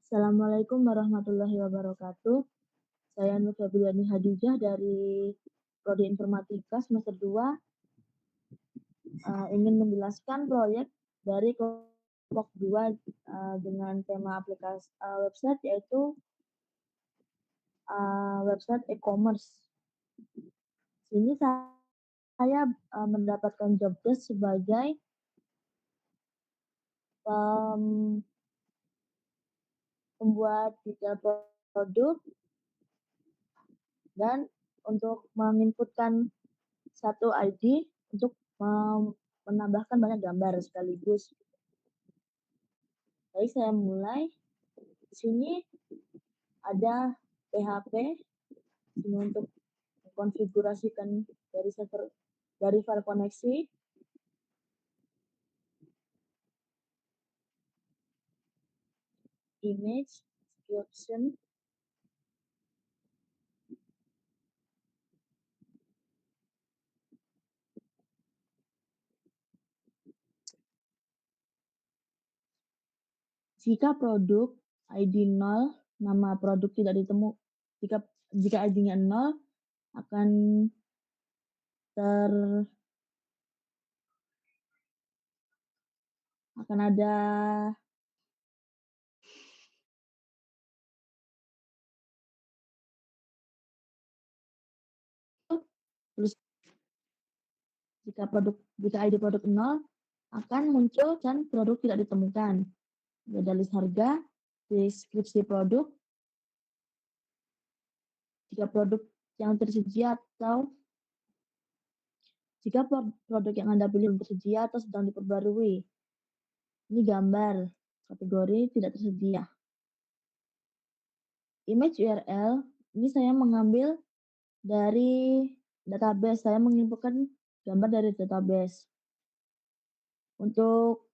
Assalamualaikum warahmatullahi wabarakatuh. Saya Nur Febriani Hadijah dari Prodi Informatika semester 2, ingin menjelaskan proyek dari kelompok 2 dengan tema aplikasi website, yaitu website e-commerce. Sini saya mendapatkan job desk sebagai pembuat detail produk dan untuk menginputkan satu ID untuk menambahkan banyak gambar sekaligus. Baik, saya mulai. Di sini ada PHP ini untuk mengkonfigurasikan dari server, dari file koneksi. Image description. Jika produk ID 0, nama produk tidak ditemu. Jika ID-nya 0, akan ada tulis. Jika ID produk 0, akan muncul dan produk tidak ditemukan. Ada list harga, deskripsi produk, jika produk yang tersedia atau jika produk yang Anda pilih belum tersedia atau sedang diperbarui. Ini gambar, kategori tidak tersedia. Image URL, ini saya mengambil dari database, saya menginputkan gambar dari database. Untuk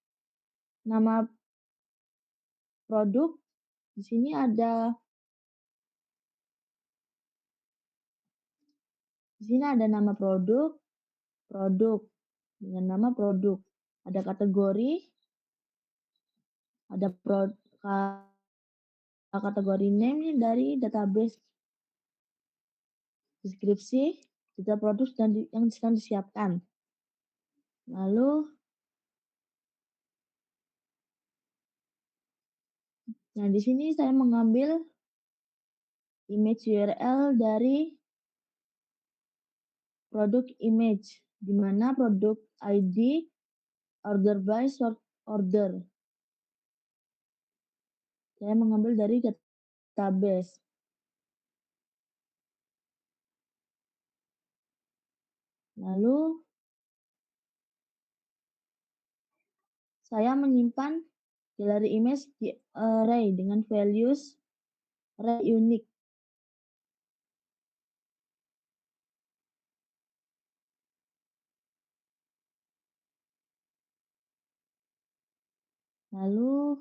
nama produk, di sini ada nama produk dengan nama produk. Ada kategori, ada kategori name dari database, deskripsi, detail produk yang sedang disiapkan. Lalu, nah di sini saya mengambil image URL dari produk image, di mana produk ID order by sort order. Saya mengambil dari database. Lalu saya menyimpan galeri image di array dengan values array unique. Lalu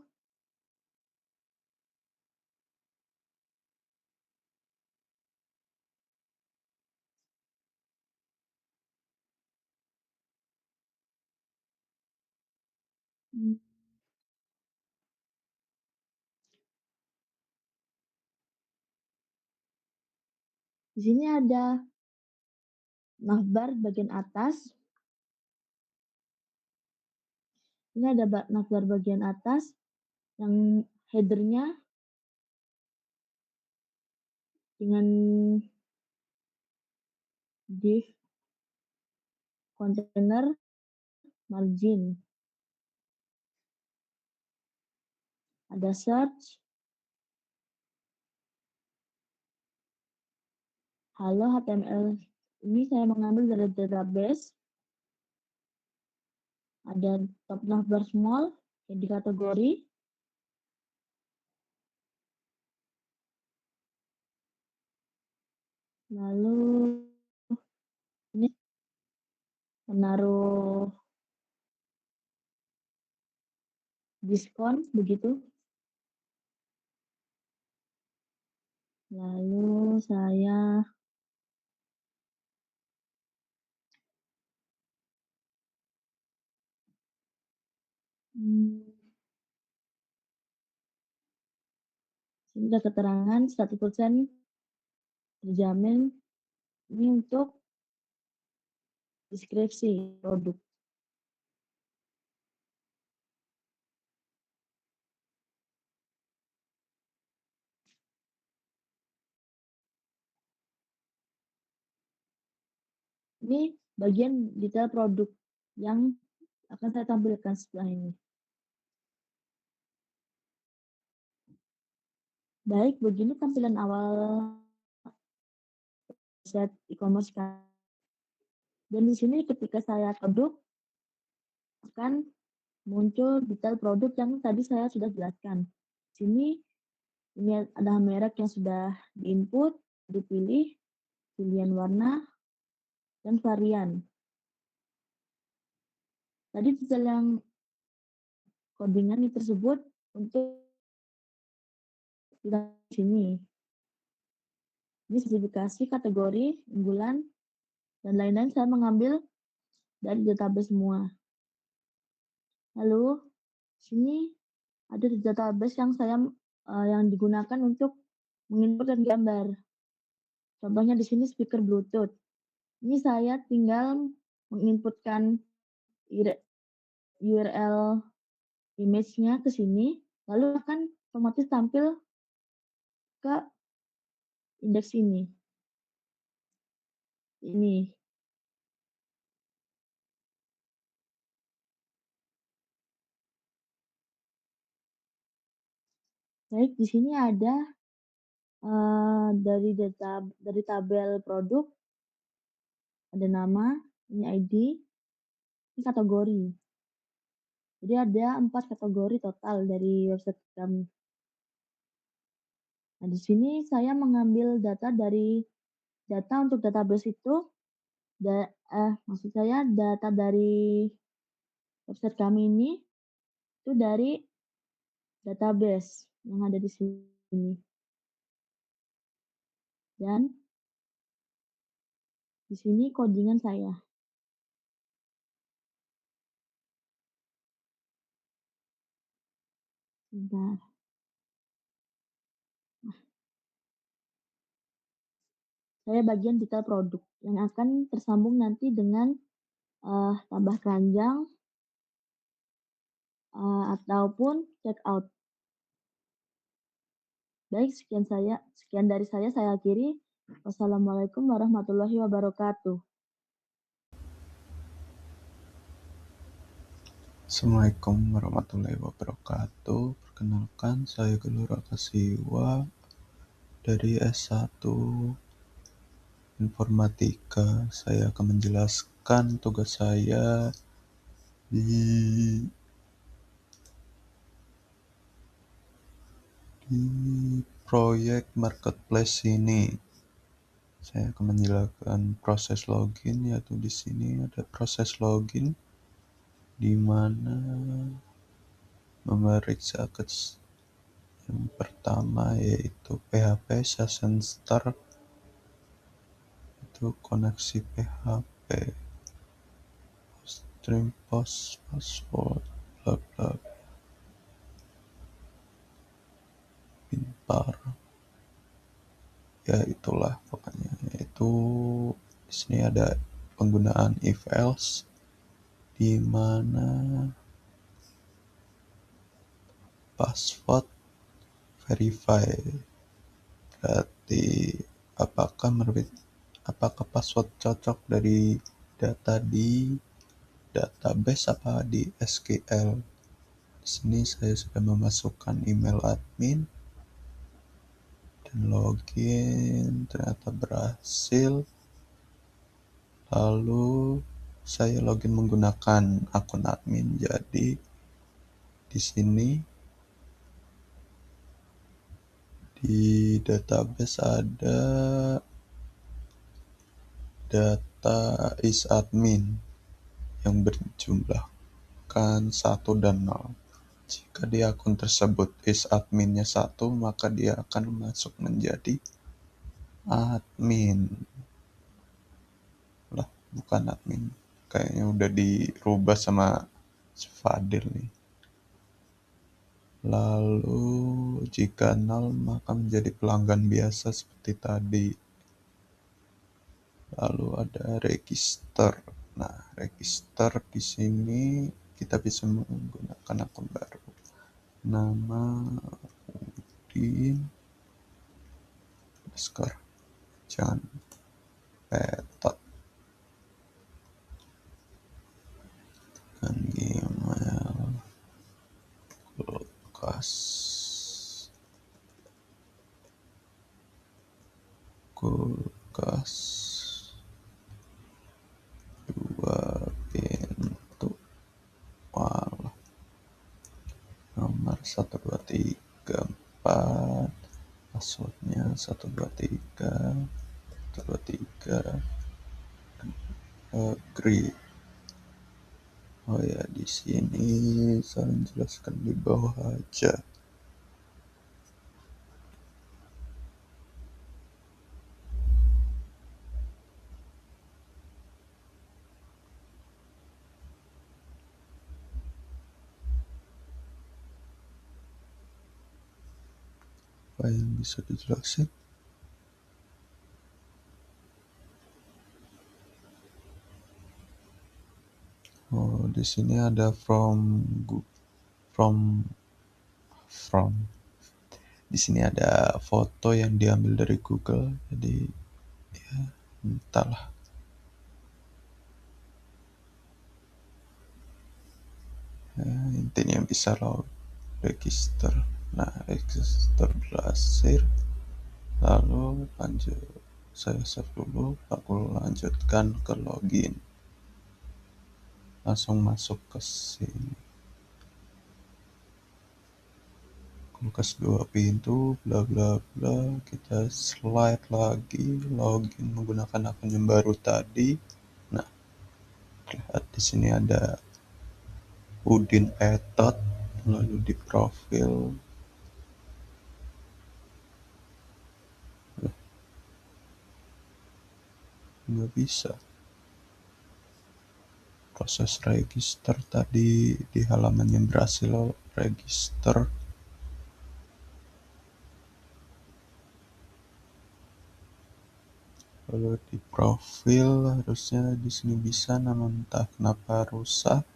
di sini ada navbar bagian atas. Ini ada navbar bagian atas yang headernya dengan div container margin. Ada search. Halo HTML. Ini saya mengambil dari database. Ada top navbar small yang di kategori. Lalu ini menaruh diskon begitu. Lalu saya Sini ada keterangan 100% terjamin ini untuk deskripsi produk. Ini bagian detail produk yang akan saya tampilkan setelah ini. Baik, begini tampilan awal website e-commerce kan. Dan di sini ketika saya produk akan muncul detail produk yang tadi saya sudah jelaskan. Sini ini ada merek yang sudah diinput, dipilih, pilihan warna, dan varian. Tadi detail yang codingan tersebut untuk di sini. Ini spesifikasi, kategori, unggulan, dan lain-lain saya mengambil dari database semua. Lalu sini ada di database yang yang digunakan untuk menginputkan gambar. Contohnya di sini speaker Bluetooth. Ini saya tinggal menginputkan URL image-nya ke sini, lalu akan otomatis tampil ke indeks ini. Ini. Baik, di sini ada dari tabel produk, ada nama, ini ID, ini kategori. Jadi ada 4 kategori total dari website kami. Nah, di sini saya mengambil data untuk database itu, maksud saya data dari website kami ini itu dari database yang ada di sini. Dan di sini codingan saya. Sebentar. Saya bagian detail produk yang akan tersambung nanti dengan tambah keranjang ataupun check out. Baik, sekian dari saya akhiri. Wassalamualaikum warahmatullahi wabarakatuh. Assalamualaikum warahmatullahi wabarakatuh. Perkenalkan, saya Gelora Kasiwa dari S1 Informatika. Saya akan menjelaskan tugas saya di proyek marketplace ini. Saya akan menjelaskan proses login, yaitu di sini ada proses login di mana memeriksa yang pertama yaitu PHP Session Start, itu koneksi PHP, stream post password, bla bla, pintar, ya itulah pokoknya. Itu di sini ada penggunaan if else di mana password verify, berarti apakah password cocok dari data di database apa di SQL. Di sini saya sudah memasukkan email admin dan login, ternyata berhasil. Lalu saya login menggunakan akun admin. Jadi di sini di database ada data is admin yang berjumlahkan 1 dan 0. Jika di akun tersebut is adminnya 1, maka dia akan masuk menjadi admin. Lah, bukan admin. Kayaknya udah dirubah sama Fadil nih. Lalu Jika 0 maka menjadi pelanggan biasa seperti tadi. Lalu ada register. Nah, register di sini kita bisa menggunakan akun baru. Nama Udin underscore Jan Petot dan Gmail kulkas 2 pintu. Walah, nomor 1234, passwordnya 123 agree. Oh ya, di sini saya jelaskan di bawah aja. Apa yang bisa dijelasin? Oh, di sini ada from. Di sini ada foto yang diambil dari Google, jadi ya entahlah. Ya, intinya bisa lo register. Nah, register berhasil. Lalu lanjut. Saya save dulu, aku lanjutkan ke login. Langsung masuk ke sini. Kulkas 2 pintu, bla bla bla. Kita slide lagi, login menggunakan akun yang baru tadi. Nah, lihat di sini ada Udin Petot, lalu di profil nggak bisa. Proses register tadi di halaman yang berhasil register. Lalu di profil harusnya di sini bisa, namun entah kenapa rusak.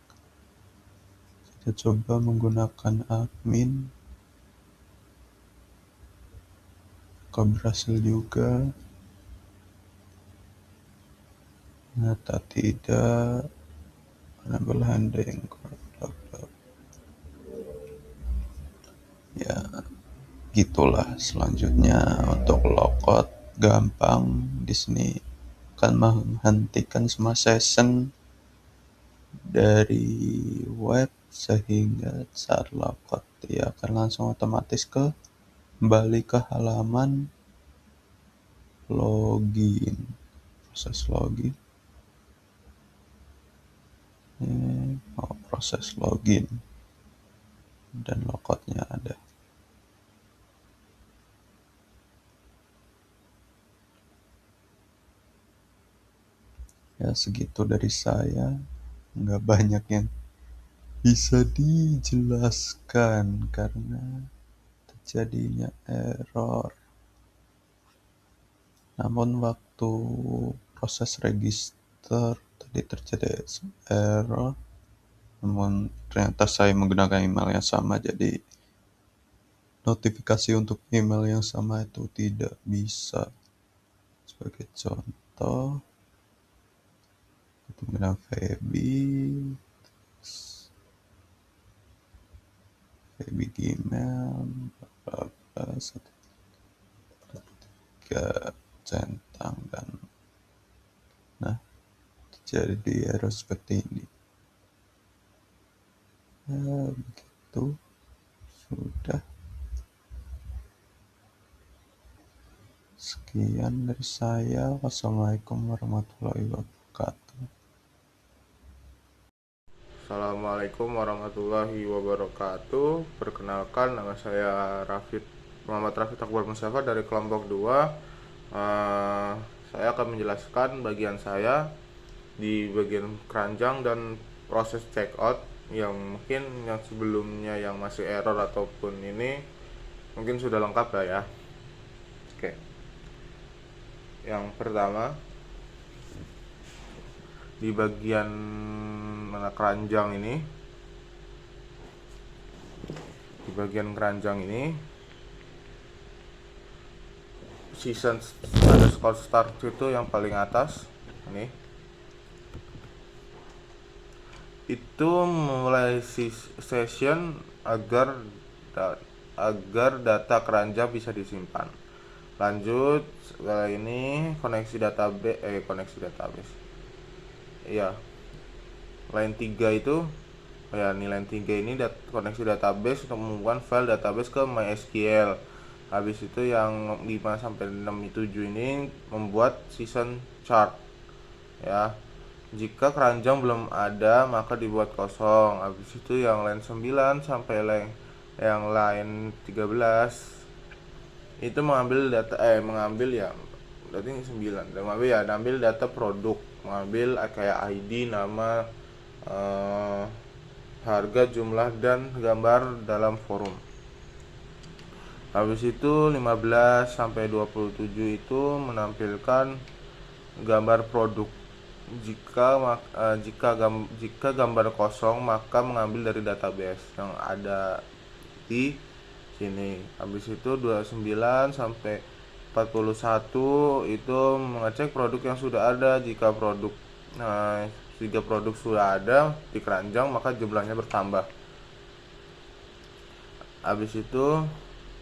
Kita coba menggunakan admin. Kok berhasil juga? Ternyata tidak. Enable handling. Ya, gitulah. Selanjutnya untuk logout gampang. Di sini akan menghentikan semua session dari web sehingga saat logout dia akan langsung otomatis kembali ke halaman login. Proses login. Proses login dan logoutnya ada. Ya, segitu dari saya. Nggak banyak yang bisa dijelaskan karena terjadinya error. Namun waktu proses register tadi terjadi error. Namun ternyata saya menggunakan email yang sama, jadi notifikasi untuk email yang sama itu tidak bisa. Sebagai contoh, itu menggunakan Feby Gmail, bla bla, 1, 3 centang, dan nah terjadi error seperti ini. Ya, begitu. Sudah. Sekian dari saya. Wassalamualaikum warahmatullahi wabarakatuh. Assalamualaikum warahmatullahi wabarakatuh. Perkenalkan, nama saya Muhammad Rafid Akbar Mustafa dari kelompok 2. Saya akan menjelaskan bagian saya di bagian keranjang dan proses checkout yang mungkin yang sebelumnya yang masih error ataupun ini mungkin sudah lengkap lah ya. Oke, yang pertama di bagian mana keranjang ini, di bagian keranjang ini season underscore start itu yang paling atas ini, itu mulai session agar data keranjang bisa disimpan. Lanjut, setelah ini koneksi database ya, line 3 itu ya, ini line 3 ini koneksi database untuk menghubungkan file database ke MySQL. Habis itu yang 5 sampai 7 ini membuat season chart ya. Jika keranjang belum ada maka dibuat kosong. Habis itu yang line 9 sampai yang line 13 itu mengambil data mengambil ya, berarti 9 mengambil data produk, mengambil kayak ID, nama, harga, jumlah, dan gambar dalam forum. Habis itu 15 sampai 27 itu menampilkan gambar produk. Jika gambar kosong maka mengambil dari database yang ada di sini. Habis itu 29 sampai 41 itu mengecek produk yang sudah ada. Jika produk sudah ada di keranjang maka jumlahnya bertambah. Habis itu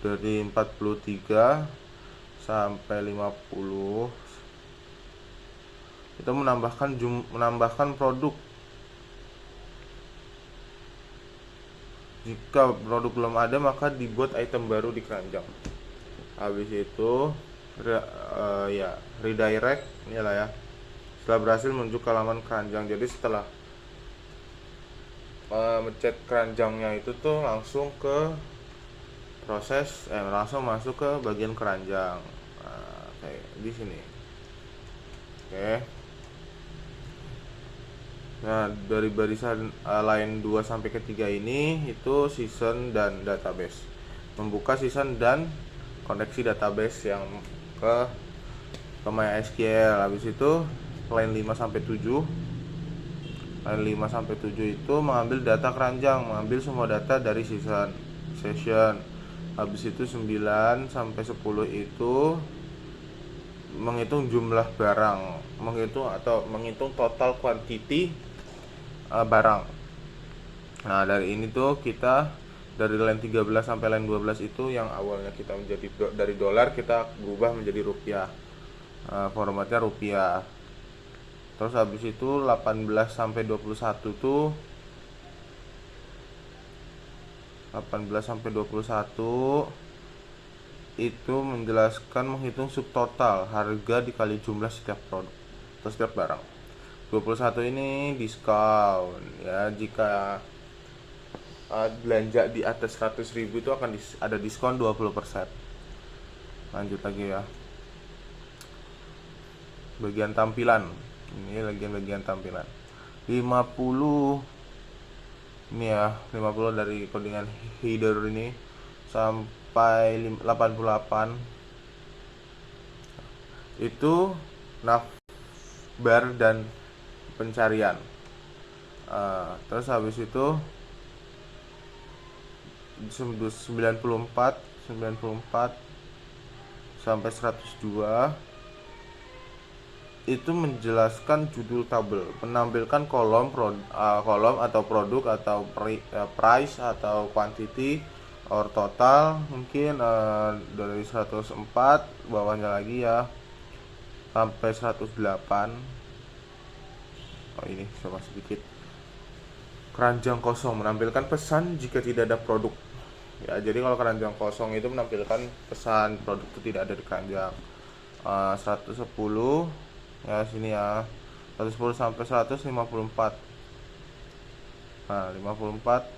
dari 43 sampai 50 itu menambahkan produk. Jika produk belum ada maka dibuat item baru di keranjang. Habis itu redirect inilah ya, setelah berhasil menuju ke halaman keranjang. Jadi setelah mencet keranjangnya itu tuh langsung ke proses langsung masuk ke bagian keranjang. Kayak di sini. Oke. Nah, dari barisan line 2 sampai ke 3 ini itu season dan database. Membuka season dan koneksi database yang ke MySQL. Habis itu line 5 sampai 7. Line 5 sampai 7 itu mengambil data keranjang, mengambil semua data dari session. Habis itu 9 sampai 10 itu menghitung jumlah barang, menghitung total quantity barang. Nah, dari ini tuh kita dari line 13 sampai line 12 itu yang awalnya kita menjadi dari dolar kita berubah menjadi rupiah. Formatnya rupiah. Terus habis itu 18 sampai 21 tuh 18 sampai 21 itu menjelaskan menghitung subtotal harga dikali jumlah setiap produk atau setiap barang. 21 ini diskon ya, jika belanja di atas 100.000 itu akan ada diskon 20%. Lanjut lagi ya, bagian tampilan. Ini bagian tampilan 50 ini ya, 50 dari codingan header ini sampai 88 itu navbar dan pencarian. Terus habis itu 94 sampai 102 itu menjelaskan judul tabel, menampilkan kolom atau produk atau price atau quantity or total, mungkin dari 104 bawahnya lagi ya sampai 108. Ini coba sedikit. Keranjang kosong menampilkan pesan jika tidak ada produk ya. Jadi kalau keranjang kosong itu menampilkan pesan, produk itu tidak ada di keranjang. 110 ya, sini ya, 110 sampai 154. Nah, 54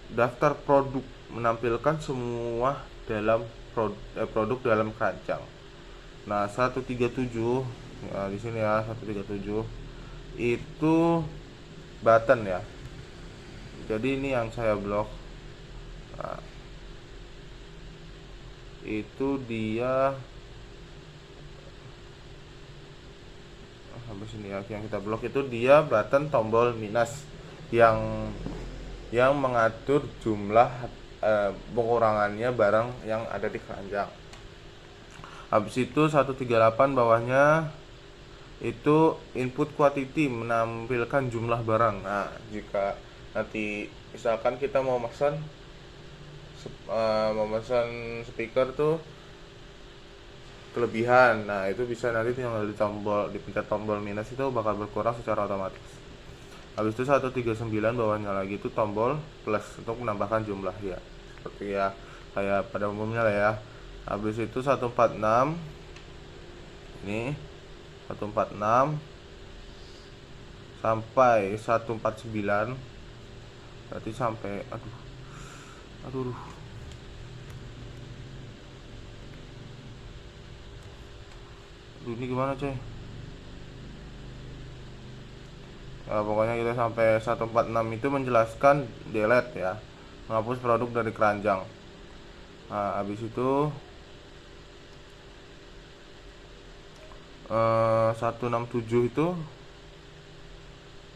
daftar produk menampilkan semua dalam produk dalam keranjang. Nah, 137 ya, di sini ya, 137 itu button ya. Jadi ini yang saya blok. Nah, itu dia habis ini ya, yang kita blok itu dia button tombol minus yang mengatur jumlah pengurangannya barang yang ada di keranjang. Habis itu 138 bawahnya itu input quantity, menampilkan jumlah barang. Nah, jika nanti misalkan kita mau memesan speaker tuh kelebihan, nah itu bisa nanti tinggal dipencet tombol minus, itu bakal berkurang secara otomatis. Habis itu 139 bawahnya lagi itu tombol plus untuk menambahkan jumlah ya, seperti ya kayak pada umumnya lah ya. Habis itu 146 ini 146 sampai 149, berarti sampai aduh ini gimana coy. Nah, pokoknya kita sampai 146 itu menjelaskan delete ya, menghapus produk dari keranjang. Nah, habis itu 167 itu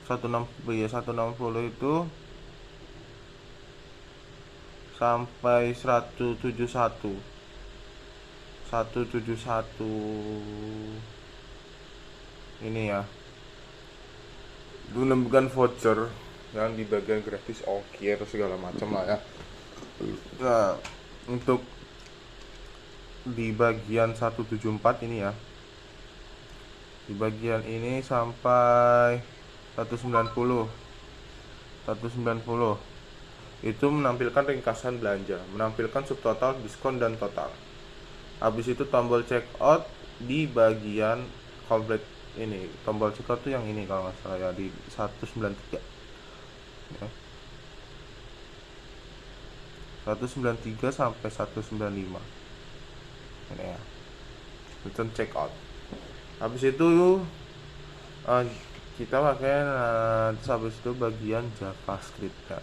160 itu sampai 171 ini ya, menemukan voucher yang di bagian gratis ongkir segala macam lah ya. Nah, untuk di bagian 174 ini ya, di bagian ini sampai 190 itu menampilkan ringkasan belanja, menampilkan subtotal, diskon, dan total. Habis itu tombol checkout di bagian komplit ini. Tombol checkout tuh yang ini kalau nggak salah ya, di 193 ya. 193 sampai 195 ini ya, button checkout. Habis itu kita pakai habis itu bagian JavaScript ya.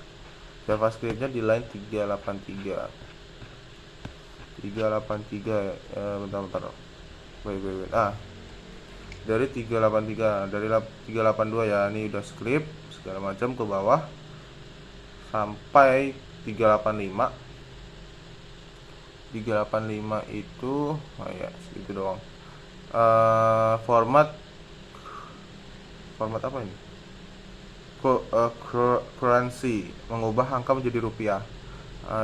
JavaScriptnya di line 383 bentar. Wait. Dari 383, dari 382 ya, ini udah script segala macam ke bawah sampai 385 itu ya segitu doang. Format apa ini? Currency, mengubah angka menjadi rupiah.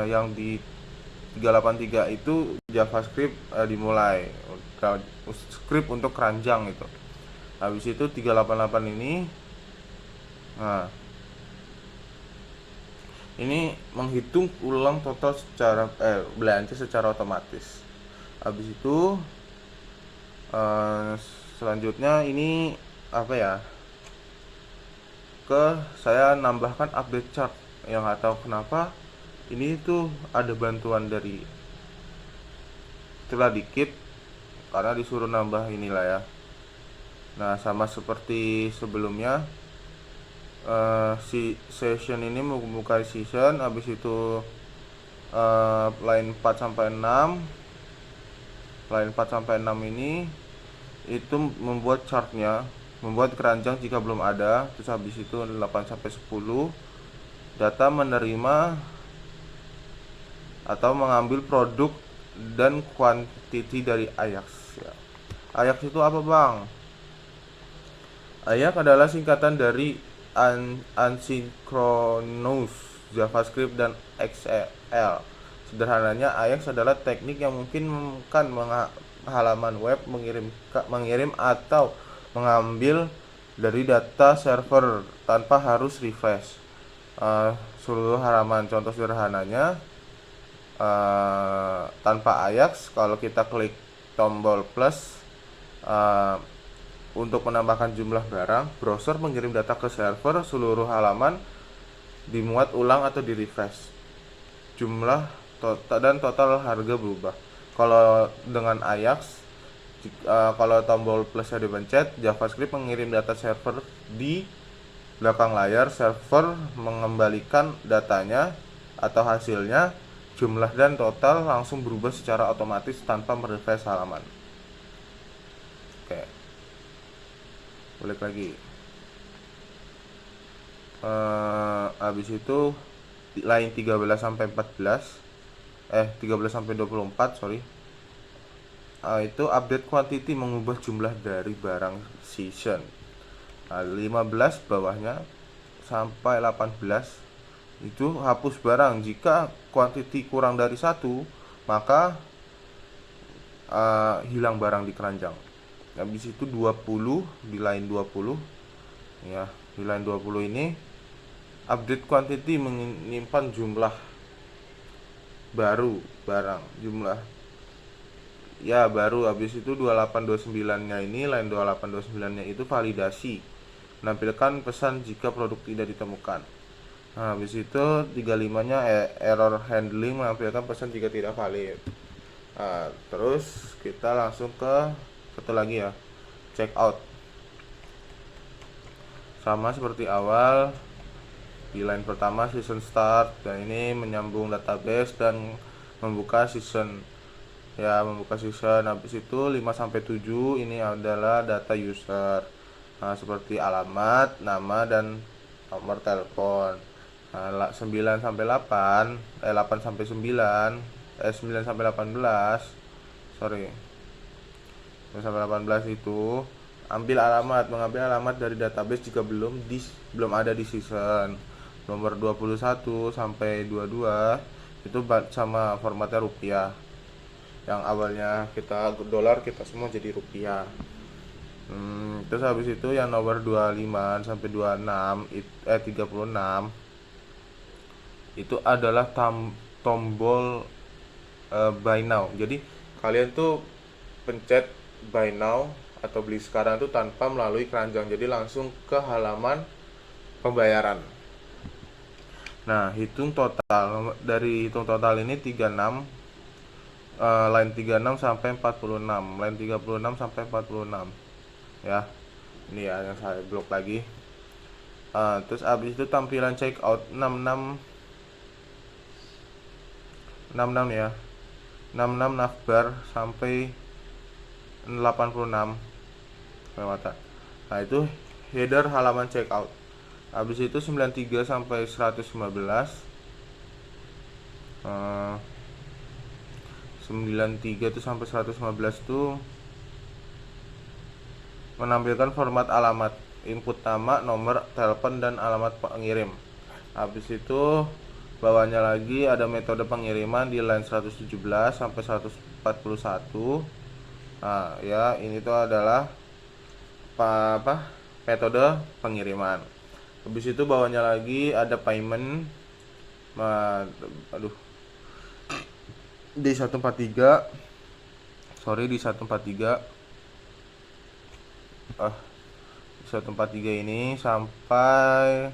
Yang di 383 itu JavaScript dimulai script untuk keranjang itu. Habis itu 388 ini ini menghitung ulang total secara belanja secara otomatis. Habis itu selanjutnya ini apa ya, saya nambahkan update chart yang nggak tahu kenapa ini tuh ada bantuan dari celah dikit karena disuruh nambah inilah ya. Nah, sama seperti sebelumnya, si session ini membuka season. Habis itu line 4 sampai 6 ini itu membuat chartnya, membuat keranjang jika belum ada. Terus habis itu 8 sampai 10 data menerima atau mengambil produk dan quantity dari Ajax ya. Ajax itu apa bang? Ajax adalah singkatan dari Asynchronous JavaScript dan XML. Sederhananya, Ajax adalah teknik yang memungkinkan halaman web mengirim atau mengambil dari data server tanpa harus refresh seluruh halaman. Contoh sederhananya, tanpa Ajax, kalau kita klik tombol plus untuk menambahkan jumlah barang, browser mengirim data ke server, seluruh halaman dimuat ulang atau di refresh, jumlah dan total harga berubah. Kalau dengan Ajax, kalau tombol plusnya dipencet, JavaScript mengirim data server di belakang layar, server mengembalikan datanya atau hasilnya jumlah dan total langsung berubah secara otomatis tanpa merefresh halaman. Oke, balik lagi. Habis itu line 13 sampai 14 13 sampai 24 sorry. Itu update quantity, mengubah jumlah dari barang season. 15 bawahnya sampai 18 itu hapus barang. Jika quantity kurang dari 1, maka hilang barang di keranjang. Habis itu 20 di line 20 ya, di line 20 ini update quantity menyimpan jumlah baru barang, jumlah ya baru. Habis itu 2829 nya ini, line 2829 nya itu validasi, menampilkan pesan jika produk tidak ditemukan. Nah, habis itu 35 nya error handling, menampilkan pesan jika tidak valid. Nah, terus kita langsung ke satu lagi ya, check out. Sama seperti awal, di line pertama season start, dan ini menyambung database dan membuka season ya, membuka season. Habis itu 5 sampai 7 ini adalah data user. Nah, seperti alamat, nama dan nomor telepon. Nah, 9 sampai 8 8 sampai 9 9 sampai 18 sorry 9 sampai 18 itu mengambil alamat dari database jika belum ada di season. Nomor 21 sampai 22 itu sama formatnya rupiah. Yang awalnya kita dolar, kita semua jadi rupiah. Terus habis itu yang nomor 25 sampai 26 36 itu adalah tombol buy now. Jadi kalian tuh pencet buy now atau beli sekarang tuh tanpa melalui keranjang, jadi langsung ke halaman pembayaran. Nah, hitung total ini 36 line 36 sampai 46, line 36 sampai 46 ya. Ini ya yang saya blok lagi. Terus abis itu tampilan check out 66 ya, 66 navbar sampai 86 kelewatan. Nah, itu header halaman check out. Habis itu 93 sampai 115 93 itu sampai 115 itu menampilkan format alamat, input nama, nomor telepon, dan alamat pengirim. Habis itu bawahnya lagi ada metode pengiriman di line 117 sampai 141. Nah, ya, ini tuh adalah metode pengiriman. Habis itu bawahnya lagi ada payment. Di 143 ini sampai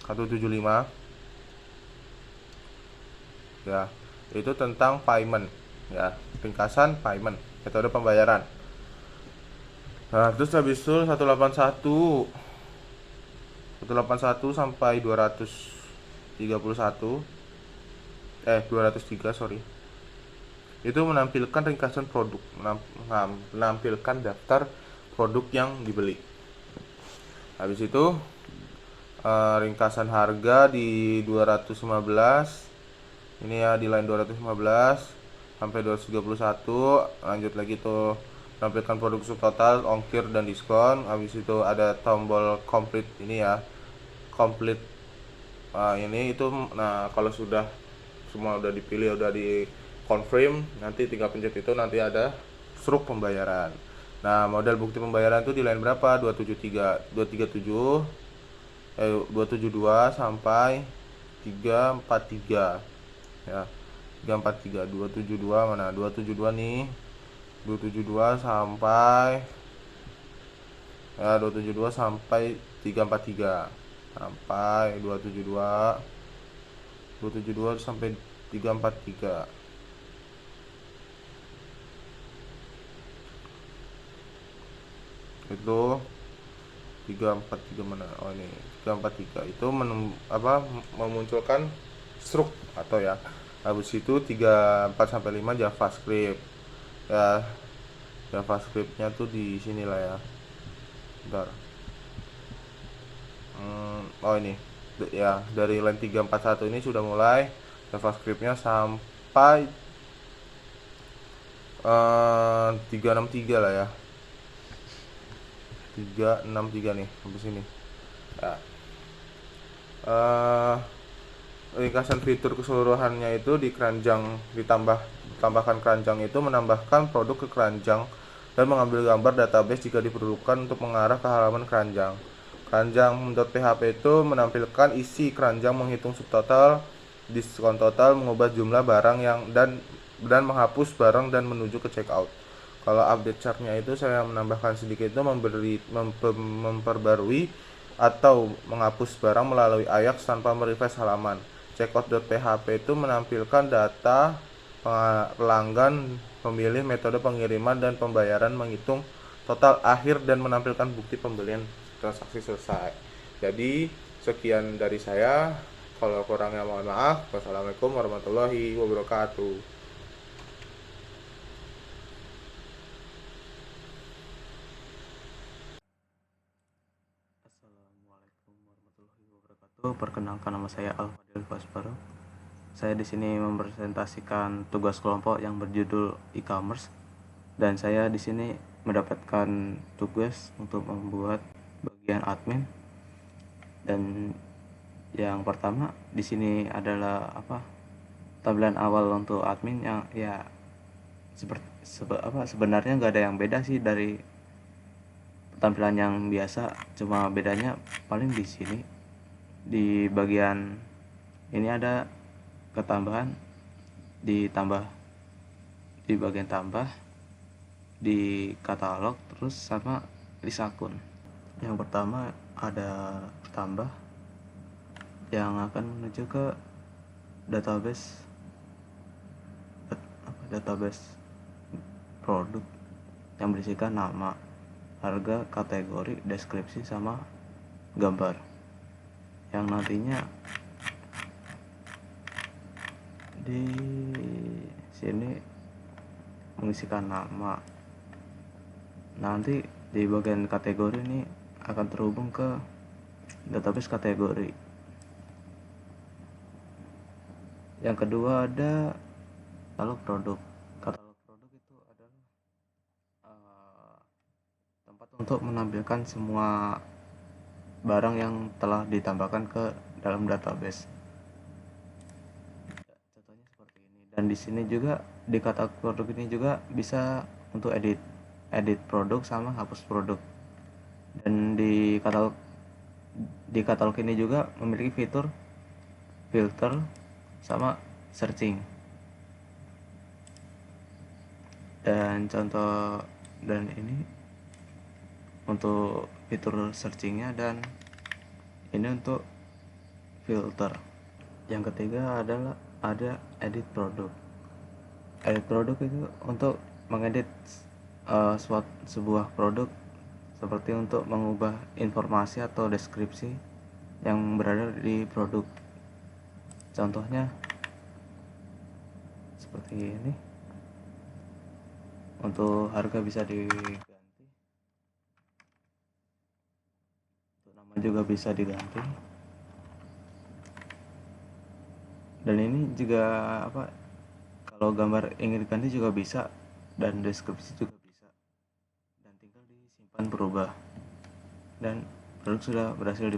175 ya, itu tentang payment ya, ringkasan payment, metode pembayaran. Nah, terus habis itu 181 sampai 203 sorry, itu menampilkan ringkasan produk, menampilkan daftar produk yang dibeli. Habis itu ringkasan harga di 215 ini ya, di line 215 sampai 231. Lanjut lagi tuh, menampilkan produk subtotal, ongkir, dan diskon. Habis itu ada tombol complete ini ya, complete. Ini itu, nah kalau sudah semua udah dipilih, udah di confirm, nanti tinggal pencet itu, nanti ada struk pembayaran. Nah, model bukti pembayaran itu di line berapa? 272 sampai 343 ya, 343 272 mana? 272 nih, 272 sampai 343 sampai 272 sampai 343. Itu 343 mana? Oh, ini 343 itu memunculkan struk atau ya Habis itu 4 sampai 5 JavaScript. Ya, JavaScriptnya tuh di sini lah ya. Bentar. Oh ini. Ya, dari line 341 ini sudah mulai JavaScriptnya sampai 363 lah ya. 363 nih sampai sini. Ya. eh Ringkasan fitur keseluruhannya itu di keranjang ditambahkan keranjang itu menambahkan produk ke keranjang dan mengambil gambar database jika diperlukan untuk mengarah ke halaman keranjang. Keranjang.php itu menampilkan isi keranjang, menghitung subtotal, diskon total, mengubah jumlah barang dan menghapus barang dan menuju ke checkout. Kalau update chartnya itu saya menambahkan sedikit itu memperbarui atau menghapus barang melalui Ajax tanpa merefresh halaman. Checkout.php itu menampilkan data pelanggan, memilih metode pengiriman dan pembayaran, menghitung total akhir dan menampilkan bukti pembelian transaksi selesai. Jadi sekian dari saya. Kalau kurangnya mohon maaf. Wassalamualaikum warahmatullahi wabarakatuh. Assalamualaikum warahmatullahi wabarakatuh. Perkenalkan, nama saya Al-Fadil Basbaro. Saya di sini mempresentasikan tugas kelompok yang berjudul e-commerce, dan saya di sini mendapatkan tugas untuk membuat bagian admin. Dan yang pertama di sini adalah tampilan awal untuk admin yang ya sebenarnya nggak ada yang beda sih dari tampilan yang biasa, cuma bedanya paling di sini di bagian ini ada ketambahan ditambah di bagian tambah di katalog, terus sama list akun. Yang pertama ada tambah yang akan menuju ke database produk yang berisikan nama, harga, kategori, deskripsi, sama gambar, yang nantinya di sini mengisikan nama. Nanti di bagian kategori ini akan terhubung ke database kategori. Yang kedua ada katalog produk. Katalog produk itu adalah tempat untuk menampilkan semua barang yang telah ditambahkan ke dalam database. Contohnya seperti ini. Dan di sini juga di katalog produk ini juga bisa untuk edit produk sama hapus produk. Dan di katalog ini juga memiliki fitur filter sama searching. Dan ini untuk fitur searchingnya, dan ini untuk filter. Yang ketiga adalah ada edit produk. Edit produk itu untuk mengedit sebuah produk, seperti untuk mengubah informasi atau deskripsi yang berada di produk. Contohnya seperti ini. Untuk harga bisa diganti, untuk nama juga bisa diganti, dan ini juga kalau gambar ingin diganti juga bisa, dan deskripsi juga bisa, dan tinggal disimpan berubah, dan produk sudah berhasil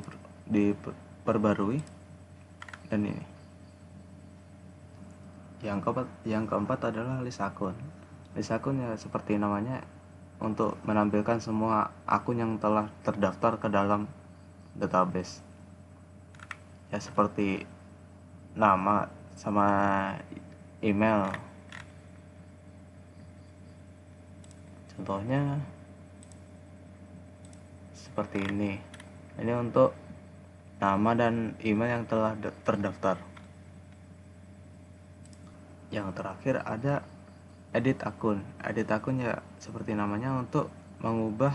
diperbarui. Dan ini yang keempat adalah list akun. List akun ya seperti namanya, untuk menampilkan semua akun yang telah terdaftar ke dalam database. Ya seperti nama sama email. Contohnya seperti ini. Ini untuk nama dan email yang telah terdaftar. Yang terakhir ada edit akun. Edit akun ya seperti namanya, untuk mengubah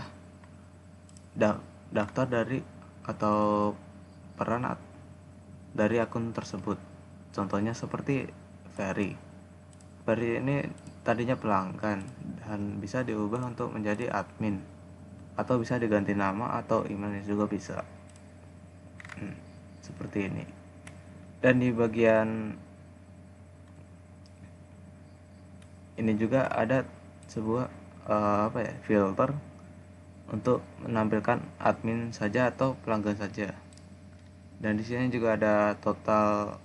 daftar dari atau peran dari akun tersebut. Contohnya seperti Ferry. Ferry ini tadinya pelanggan dan bisa diubah untuk menjadi admin, atau bisa diganti nama atau emailnya juga bisa. Seperti ini. Dan di bagian ini juga ada sebuah filter untuk menampilkan admin saja atau pelanggan saja. Dan di sini juga ada total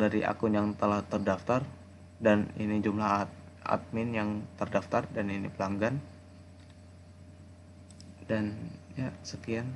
dari akun yang telah terdaftar, dan ini jumlah admin yang terdaftar, dan ini pelanggan. Dan ya, sekian.